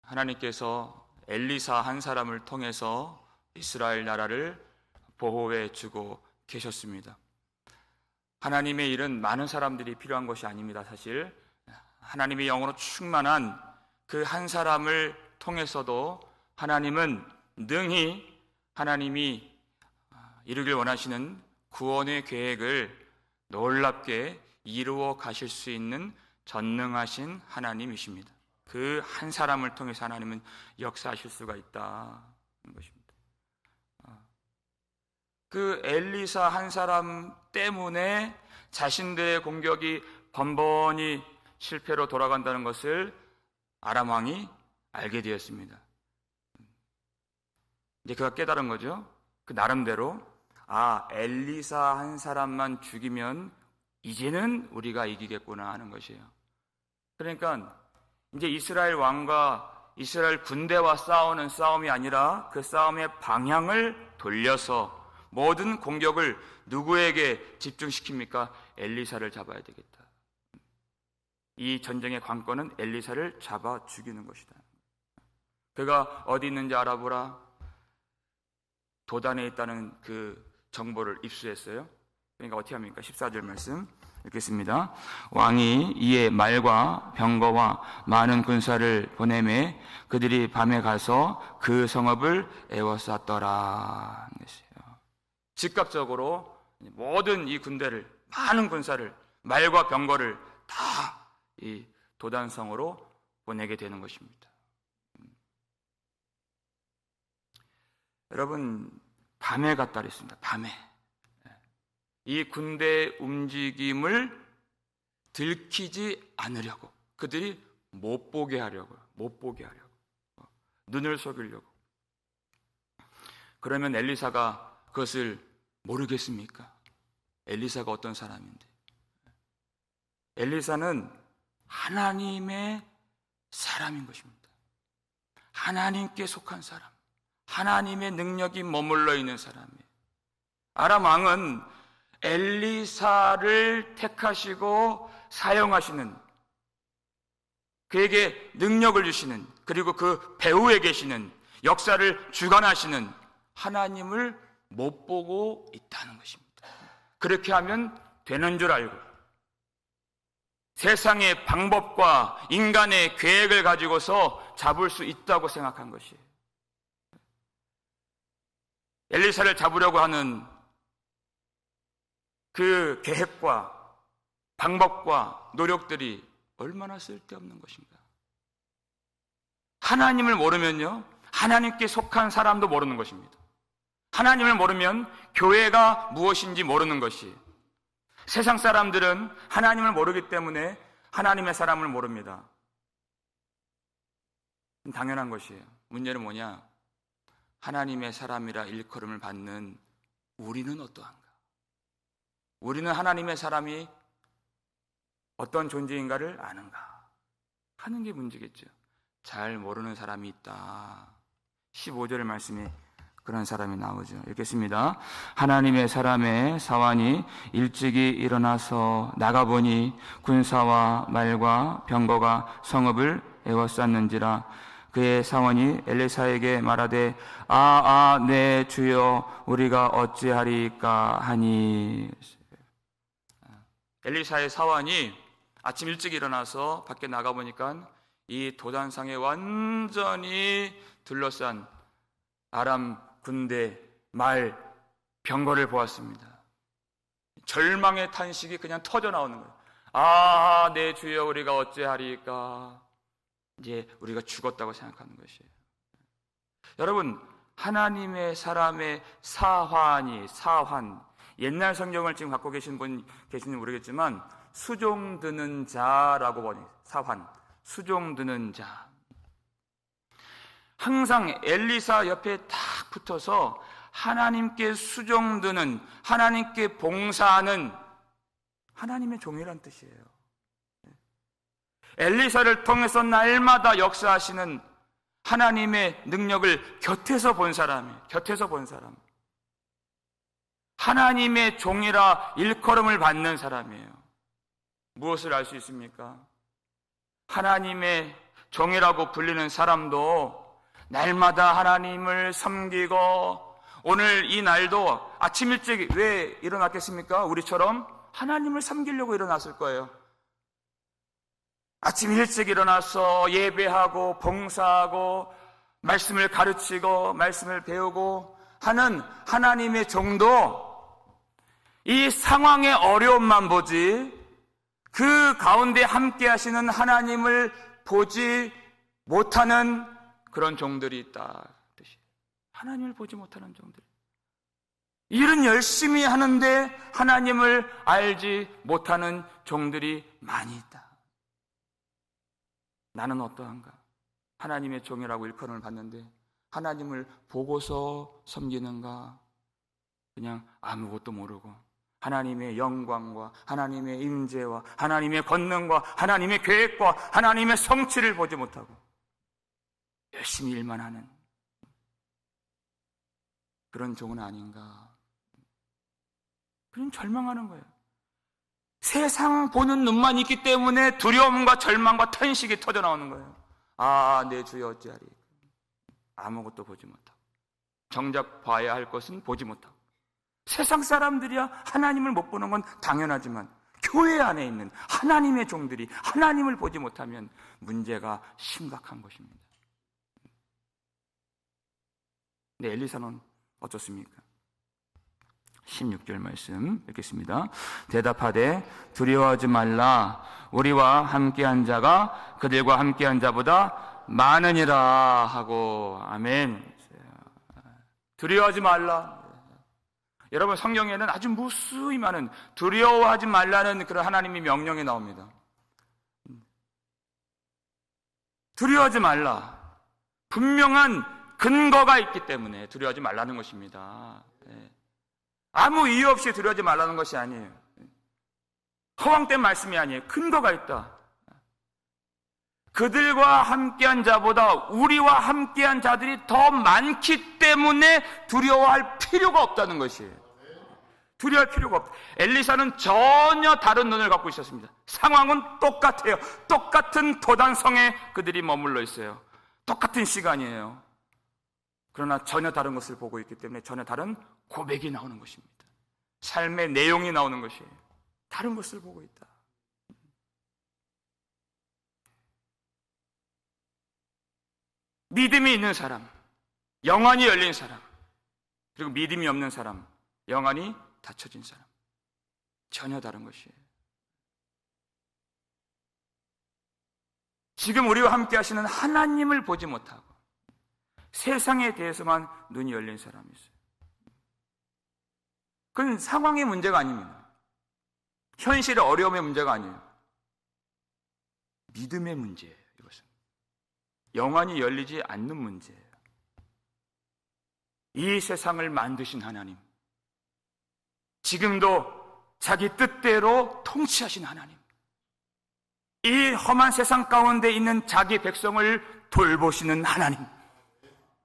하나님께서 엘리사 한 사람을 통해서 이스라엘 나라를 보호해 주고 계셨습니다. 하나님의 일은 많은 사람들이 필요한 것이 아닙니다. 사실 하나님의 영으로 충만한 그 한 사람을 통해서도 하나님은 능히 하나님이 이루길 원하시는 구원의 계획을 놀랍게 이루어 가실 수 있는 전능하신 하나님이십니다. 그 한 사람을 통해서 하나님은 역사하실 수가 있다는 것입니다. 그 엘리사 한 사람 때문에 자신들의 공격이 번번이 실패로 돌아간다는 것을 아람 왕이 알게 되었습니다. 이제 그가 깨달은 거죠. 그 나름대로 엘리사 한 사람만 죽이면 이제는 우리가 이기겠구나 하는 것이에요. 그러니까 이제 이스라엘 왕과 이스라엘 군대와 싸우는 싸움이 아니라 그 싸움의 방향을 돌려서 모든 공격을 누구에게 집중시킵니까? 엘리사를 잡아야 되겠다. 이 전쟁의 관건은 엘리사를 잡아 죽이는 것이다. 그가 어디 있는지 알아보라. 도단에 있다는 그 정보를 입수했어요. 그러니까 어떻게 합니까? 14절 말씀 읽겠습니다. 왕이 이에 말과 병거와 많은 군사를 보내매 그들이 밤에 가서 그 성읍을 에워쌌더라. 즉각적으로 모든 이 군대를, 많은 군사를, 말과 병거를 다 이 도단성으로 보내게 되는 것입니다. 여러분, 밤에 갔다 그랬습니다. 밤에. 이 군대의 움직임을 들키지 않으려고, 그들이 못 보게 하려고, 눈을 속이려고. 그러면 엘리사가 그것을 모르겠습니까? 엘리사가 어떤 사람인데? 엘리사는 하나님의 사람인 것입니다. 하나님께 속한 사람, 하나님의 능력이 머물러 있는 사람이에요. 아람 왕은 엘리사를 택하시고 사용하시는, 그에게 능력을 주시는, 그리고 그 배후에 계시는, 역사를 주관하시는 하나님을 못 보고 있다는 것입니다. 그렇게 하면 되는 줄 알고 세상의 방법과 인간의 계획을 가지고서 잡을 수 있다고 생각한 것이에요. 엘리사를 잡으려고 하는 그 계획과 방법과 노력들이 얼마나 쓸데없는 것인가. 하나님을 모르면요, 하나님께 속한 사람도 모르는 것입니다. 하나님을 모르면 교회가 무엇인지 모르는 것이에요. 세상 사람들은 하나님을 모르기 때문에 하나님의 사람을 모릅니다. 당연한 것이에요. 문제는 뭐냐? 하나님의 사람이라 일컬음을 받는 우리는 어떠한가? 우리는 하나님의 사람이 어떤 존재인가를 아는가 하는 게 문제겠죠. 잘 모르는 사람이 있다. 15절 말씀에 그런 사람이 나오죠. 읽겠습니다. 하나님의 사람의 사환이 일찍이 일어나서 나가보니 군사와 말과 병거가 성읍을 에워쌌는지라. 그의 사원이 엘리사에게 말하되 내 주여 우리가 어찌하리까 하니. 엘리사의 사원이 아침 일찍 일어나서 밖에 나가보니까 이 도단상에 완전히 둘러싼 아람 군대, 말, 병거를 보았습니다. 절망의 탄식이 그냥 터져 나오는 거예요. 내 주여 우리가 어찌하리까. 이제 우리가 죽었다고 생각하는 것이에요. 여러분, 하나님의 사람의 사환, 옛날 성경을 지금 갖고 계신 분 계신지 모르겠지만 수종 드는 자라고 보니 사환, 수종 드는 자. 항상 엘리사 옆에 딱 붙어서 하나님께 수종드는, 하나님께 봉사하는 하나님의 종이란 뜻이에요. 엘리사를 통해서 날마다 역사하시는 하나님의 능력을 곁에서 본 사람이에요. 곁에서 본 사람. 하나님의 종이라 일컬음을 받는 사람이에요. 무엇을 알 수 있습니까? 하나님의 종이라고 불리는 사람도 날마다 하나님을 섬기고, 오늘 이 날도 아침 일찍 왜 일어났겠습니까? 우리처럼 하나님을 섬기려고 일어났을 거예요. 아침 일찍 일어나서 예배하고 봉사하고 말씀을 가르치고 말씀을 배우고 하는 하나님의 종도 이 상황의 어려움만 보지 그 가운데 함께 하시는 하나님을 보지 못하는 그런 종들이 있다. 하나님을 보지 못하는 종들. 일은 열심히 하는데 하나님을 알지 못하는 종들이 많이 있다. 나는 어떠한가? 하나님의 종이라고 일컬음을 받는데 하나님을 보고서 섬기는가? 그냥 아무것도 모르고 하나님의 영광과 하나님의 임재와 하나님의 권능과 하나님의 계획과 하나님의 성취를 보지 못하고 열심히 일만 하는 그런 종은 아닌가? 그런 절망하는 거예요. 세상 보는 눈만 있기 때문에 두려움과 절망과 탄식이 터져나오는 거예요. 아, 내 주여 어찌하리. 아무것도 보지 못하고 정작 봐야 할 것은 보지 못하고 세상 사람들이야 하나님을 못 보는 건 당연하지만 교회 안에 있는 하나님의 종들이 하나님을 보지 못하면 문제가 심각한 것입니다. 근데 엘리사는 어떻습니까? 16절 말씀 읽겠습니다. 대답하되 두려워하지 말라. 우리와 함께한 자가 그들과 함께한 자보다 많으니라 하고. 아멘. 두려워하지 말라. 여러분, 성경에는 아주 무수히 많은 두려워하지 말라는 그런 하나님의 명령이 나옵니다. 두려워하지 말라. 분명한 근거가 있기 때문에 두려워하지 말라는 것입니다. 아무 이유 없이 두려워하지 말라는 것이 아니에요. 허황된 말씀이 아니에요. 근거가 있다. 그들과 함께한 자보다 우리와 함께한 자들이 더 많기 때문에 두려워할 필요가 없다는 것이에요. 두려워할 필요가 없다. 엘리사는 전혀 다른 눈을 갖고 있었습니다. 상황은 똑같아요. 똑같은 도단성에 그들이 머물러 있어요. 똑같은 시간이에요. 그러나 전혀 다른 것을 보고 있기 때문에 전혀 다른 고백이 나오는 것입니다. 삶의 내용이 나오는 것이에요. 다른 것을 보고 있다. 믿음이 있는 사람, 영안이 열린 사람, 그리고 믿음이 없는 사람, 영안이 닫혀진 사람, 전혀 다른 것이에요. 지금 우리와 함께 하시는 하나님을 보지 못하고 세상에 대해서만 눈이 열린 사람이 있어요. 그건 상황의 문제가 아닙니다. 현실의 어려움의 문제가 아니에요. 믿음의 문제예요. 이것은 영안이 열리지 않는 문제예요. 이 세상을 만드신 하나님, 지금도 자기 뜻대로 통치하신 하나님, 이 험한 세상 가운데 있는 자기 백성을 돌보시는 하나님,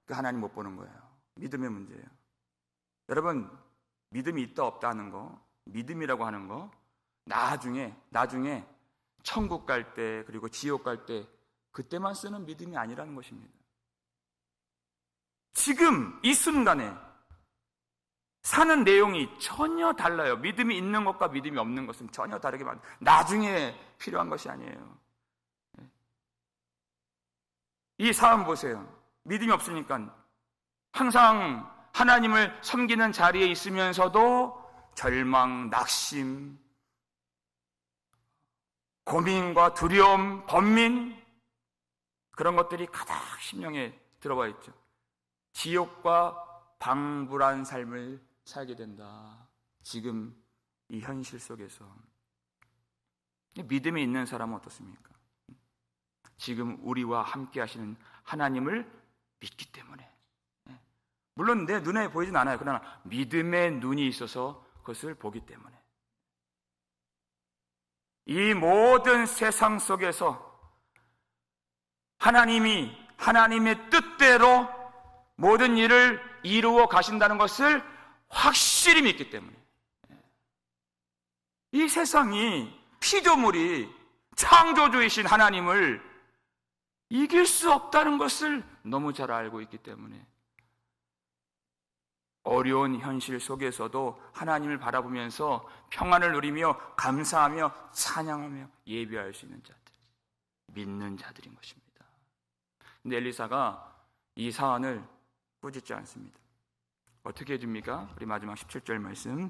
그 하나님 못 보는 거예요. 믿음의 문제예요. 여러분, 믿음이 있다 없다 하는 거, 믿음이라고 하는 거 나중에 천국 갈 때 그리고 지옥 갈 때 그때만 쓰는 믿음이 아니라는 것입니다. 지금 이 순간에 사는 내용이 전혀 달라요. 믿음이 있는 것과 믿음이 없는 것은 전혀 다르게 나중에 필요한 것이 아니에요. 이 사람 보세요. 믿음이 없으니까 항상 하나님을 섬기는 자리에 있으면서도 절망, 낙심, 고민과 두려움, 번민, 그런 것들이 가득 심령에 들어와 있죠. 지옥과 방불한 삶을 살게 된다. 지금 이 현실 속에서. 믿음이 있는 사람은 어떻습니까? 지금 우리와 함께 하시는 하나님을 믿기 때문에. 물론 내 눈에 보이진 않아요. 그러나 믿음의 눈이 있어서 그것을 보기 때문에. 이 모든 세상 속에서 하나님이 하나님의 뜻대로 모든 일을 이루어 가신다는 것을 확실히 믿기 때문에. 이 세상이 피조물이 창조주이신 하나님을 이길 수 없다는 것을 너무 잘 알고 있기 때문에 어려운 현실 속에서도 하나님을 바라보면서 평안을 누리며 감사하며 찬양하며 예배할 수 있는 자들, 믿는 자들인 것입니다. 근데 엘리사가 이 사안을 꾸짖지 않습니다. 어떻게 해줍니까? 우리 마지막 17절 말씀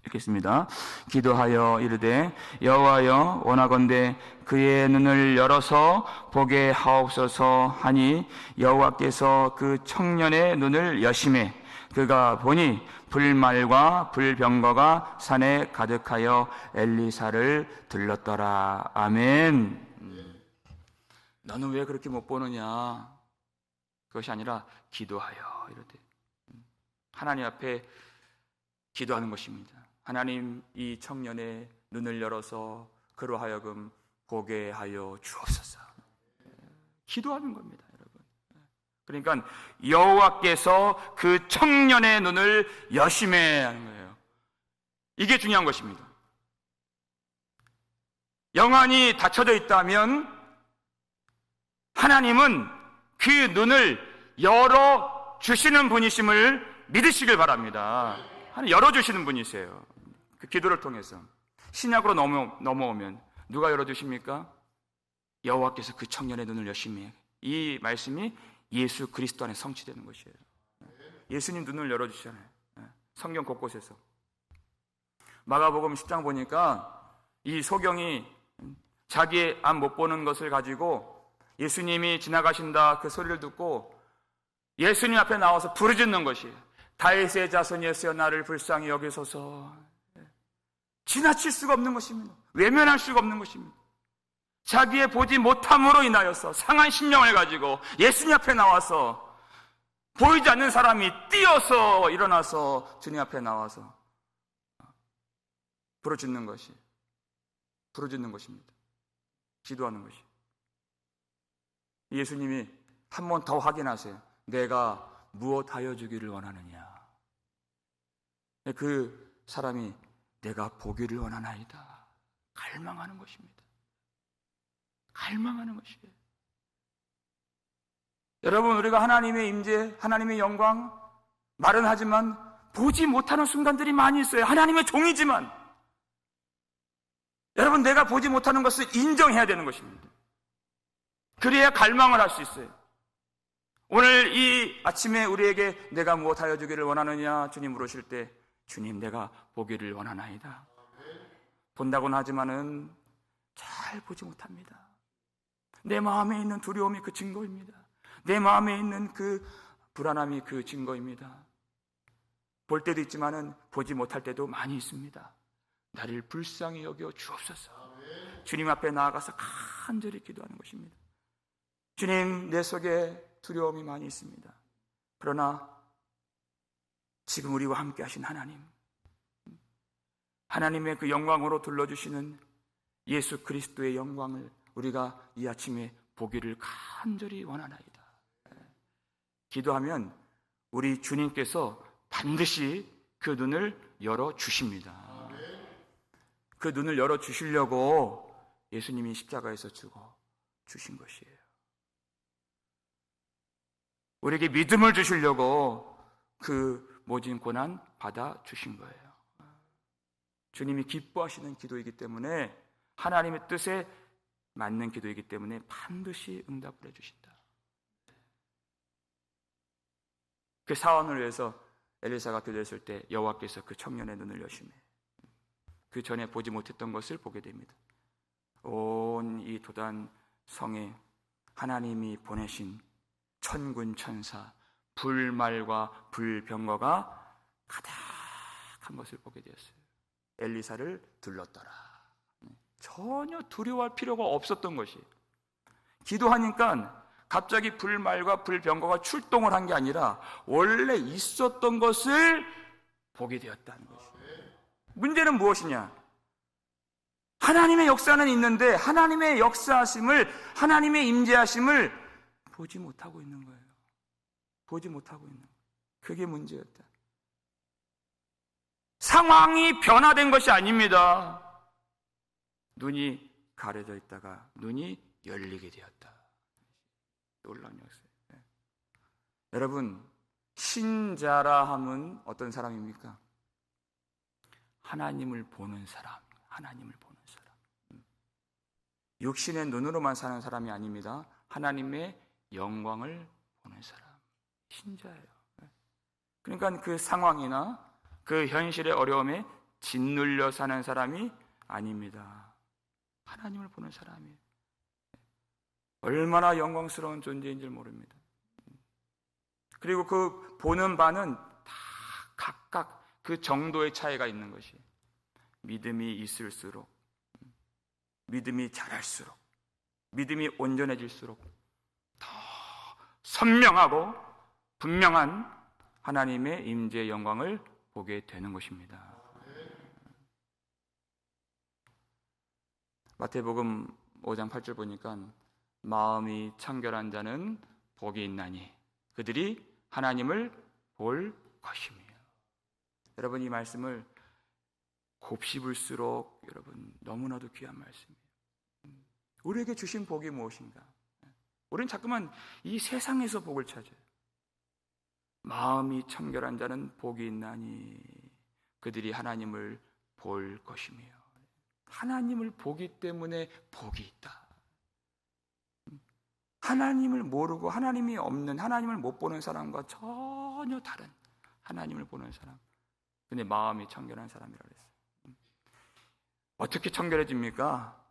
읽겠습니다. 기도하여 이르되 여호와여 원하건대 그의 눈을 열어서 보게 하옵소서 하니 여호와께서 그 청년의 눈을 여시매 그가 보니 불말과 불병거가 산에 가득하여 엘리사를 들렀더라. 아멘. 너는 왜 그렇게 못 보느냐? 그것이 아니라 기도하여 이르되 하나님 앞에 기도하는 것입니다. 하나님, 이 청년의 눈을 열어서 그로 하여금 보게 하여 주옵소서. 기도하는 겁니다, 여러분. 그러니까 여호와께서 그 청년의 눈을 여심해 하는 거예요. 이게 중요한 것입니다. 영안이 닫혀져 있다면 하나님은 그 눈을 열어 주시는 분이심을 믿으시길 바랍니다. 하나님 열어주시는 분이세요. 그 기도를 통해서. 신약으로 넘어오면 누가 열어주십니까? 여호와께서 그 청년의 눈을 여심해. 이 말씀이 예수 그리스도 안에 성취되는 것이에요. 예수님 눈을 열어주시잖아요. 성경 곳곳에서. 마가복음 10장 보니까 이 소경이 자기의 앞 못 보는 것을 가지고 예수님이 지나가신다 그 소리를 듣고 예수님 앞에 나와서 부르짖는 것이에요. 다윗의 자손 예수여 나를 불쌍히 여기소서. 지나칠 수가 없는 것입니다. 외면할 수가 없는 것입니다. 자기의 보지 못함으로 인하여서 상한 심령을 가지고 예수님 앞에 나와서 보이지 않는 사람이 뛰어서 일어나서 주님 앞에 나와서 부르짖는 것입니다. 기도하는 것이. 예수님이 한 번 더 확인하세요. 내가 무엇 하여 주기를 원하느냐? 그 사람이 내가 보기를 원하나이다. 갈망하는 것입니다. 갈망하는 것이에요. 여러분, 우리가 하나님의 임재, 하나님의 영광 말은 하지만 보지 못하는 순간들이 많이 있어요. 하나님의 종이지만 여러분, 내가 보지 못하는 것을 인정해야 되는 것입니다. 그래야 갈망을 할 수 있어요. 오늘 이 아침에 우리에게 내가 무엇 하여 주기를 원하느냐 주님 물으실 때 주님 내가 보기를 원하나이다. 본다고는 하지만은 잘 보지 못합니다. 내 마음에 있는 두려움이 그 증거입니다. 내 마음에 있는 그 불안함이 그 증거입니다. 볼 때도 있지만은 보지 못할 때도 많이 있습니다. 나를 불쌍히 여겨 주옵소서. 주님 앞에 나아가서 간절히 기도하는 것입니다. 주님, 내 속에 두려움이 많이 있습니다. 그러나 지금 우리와 함께 하신 하나님, 하나님의 그 영광으로 둘러주시는 예수 그리스도의 영광을 우리가 이 아침에 보기를 간절히 원하나이다. 기도하면 우리 주님께서 반드시 그 눈을 열어주십니다. 그 눈을 열어주시려고 예수님이 십자가에서 죽어 주신 것이에요. 우리에게 믿음을 주시려고 그 모진 고난 받아 주신 거예요. 주님이 기뻐하시는 기도이기 때문에 하나님의 뜻에 맞는 기도이기 때문에 반드시 응답을 해주신다. 그 사원을 위해서 엘리사가 기도했을 때 여호와께서 그 청년의 눈을 여시매 그 전에 보지 못했던 것을 보게 됩니다. 온 이 도단 성에 하나님이 보내신 천군 천사 불말과 불병거가 가득한 것을 보게 되었어요. 엘리사를 들렀더라. 전혀 두려워할 필요가 없었던 것이. 기도하니까 갑자기 불말과 불병거가 출동을 한 게 아니라 원래 있었던 것을 보게 되었다는 것이에요. 문제는 무엇이냐? 하나님의 역사는 있는데 하나님의 역사하심을, 하나님의 임재하심을 보지 못하고 있는 거예요. 보지 못하고 있는 거예요. 그게 문제였다. 상황이 변화된 것이 아닙니다. 눈이 가려져 있다가 눈이 열리게 되었다. 놀라운 역사. 여러분, 신자라 함은 어떤 사람입니까? 하나님을 보는 사람, 하나님을 보는 사람. 육신의 눈으로만 사는 사람이 아닙니다. 하나님의 영광을 보는 사람, 신자예요. 그러니까 그 상황이나 그 현실의 어려움에 짓눌려 사는 사람이 아닙니다. 하나님을 보는 사람이에요. 얼마나 영광스러운 존재인 줄 모릅니다. 그리고 그 보는 바는 다 각각 그 정도의 차이가 있는 것이, 믿음이 있을수록, 믿음이 자랄수록, 믿음이 온전해질수록 더 선명하고 분명한 하나님의 임재의 영광을 보게 되는 것입니다. 마태복음 5장 8절 보니까 마음이 청결한 자는 복이 있나니 그들이 하나님을 볼 것이며. 여러분, 이 말씀을 곱씹을수록 여러분 너무나도 귀한 말씀이에요. 우리에게 주신 복이 무엇인가? 우리는 자꾸만 이 세상에서 복을 찾아요. 마음이 청결한 자는 복이 있나니 그들이 하나님을 볼 것이며. 하나님을 보기 때문에 복이 있다. 하나님을 모르고 하나님이 없는, 하나님을 못 보는 사람과 전혀 다른 하나님을 보는 사람, 근데 마음이 청결한 사람이라고 했어요. 어떻게 청결해집니까?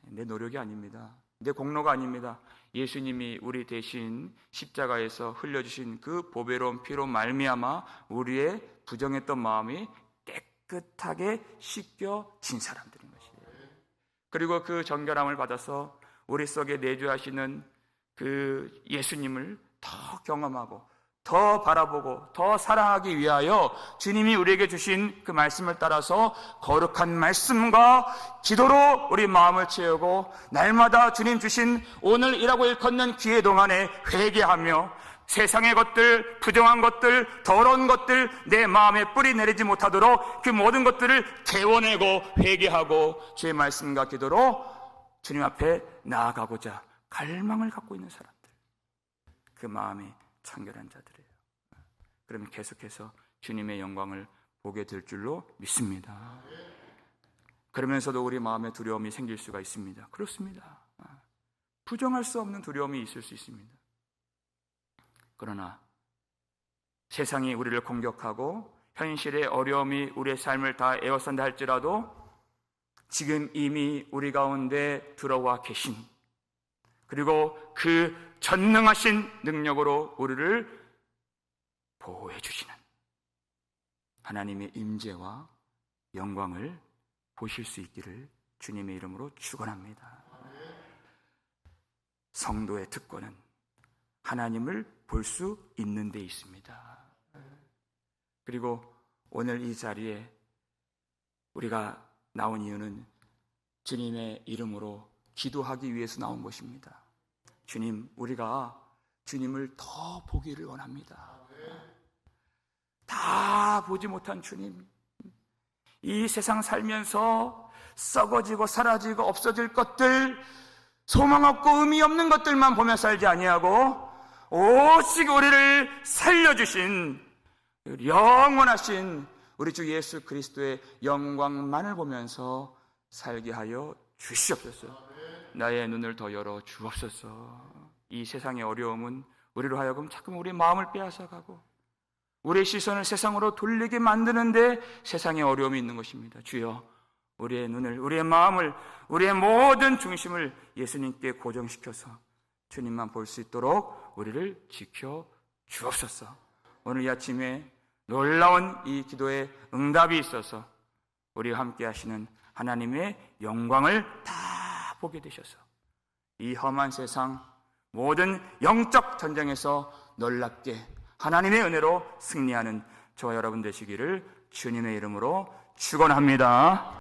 내 노력이 아닙니다. 내 공로가 아닙니다. 예수님이 우리 대신 십자가에서 흘려주신 그 보배로운 피로 말미암아 우리의 부정했던 마음이 깨끗하게 씻겨진 사람들인 것이에요. 그리고 그 정결함을 받아서 우리 속에 내주하시는 그 예수님을 더 경험하고 더 바라보고 더 사랑하기 위하여 주님이 우리에게 주신 그 말씀을 따라서 거룩한 말씀과 기도로 우리 마음을 채우고 날마다 주님 주신 오늘 일하고 일컫는 기회 동안에 회개하며 세상의 것들, 부정한 것들, 더러운 것들 내 마음에 뿌리 내리지 못하도록 그 모든 것들을 개워내고 회개하고 주의 말씀과 기도로 주님 앞에 나아가고자 갈망을 갖고 있는 사람들, 그 마음이 청결한 자들이에요. 그러면 계속해서 주님의 영광을 보게 될 줄로 믿습니다. 그러면서도 우리 마음에 두려움이 생길 수가 있습니다. 그렇습니다. 부정할 수 없는 두려움이 있을 수 있습니다. 그러나 세상이 우리를 공격하고 현실의 어려움이 우리의 삶을 다 에워싼다 할지라도 지금 이미 우리 가운데 들어와 계신, 그리고 그 전능하신 능력으로 우리를 보호해 주시는 하나님의 임재와 영광을 보실 수 있기를 주님의 이름으로 축원합니다. 성도의 특권은 하나님을 볼 수 있는 데 있습니다. 그리고 오늘 이 자리에 우리가 나온 이유는 주님의 이름으로 기도하기 위해서 나온 것입니다. 주님, 우리가 주님을 더 보기를 원합니다. 다 보지 못한 주님, 이 세상 살면서 썩어지고 사라지고 없어질 것들, 소망 없고 의미 없는 것들만 보며 살지 아니하고 오직 우리를 살려주신 영원하신 우리 주 예수 그리스도의 영광만을 보면서 살게 하여 주시옵소서. 나의 눈을 더 열어 주옵소서. 이 세상의 어려움은 우리로 하여금 자꾸 우리의 마음을 빼앗아가고 우리의 시선을 세상으로 돌리게 만드는데 세상의 어려움이 있는 것입니다. 주여, 우리의 눈을, 우리의 마음을, 우리의 모든 중심을 예수님께 고정시켜서 주님만 볼 수 있도록 우리를 지켜 주옵소서. 오늘 이 아침에 놀라운 이 기도의 응답이 있어서 우리와 함께 하시는 하나님의 영광을 다 보게 되셔서 이 험한 세상 모든 영적 전쟁에서 놀랍게 하나님의 은혜로 승리하는 저와 여러분 되시기를 주님의 이름으로 축원합니다.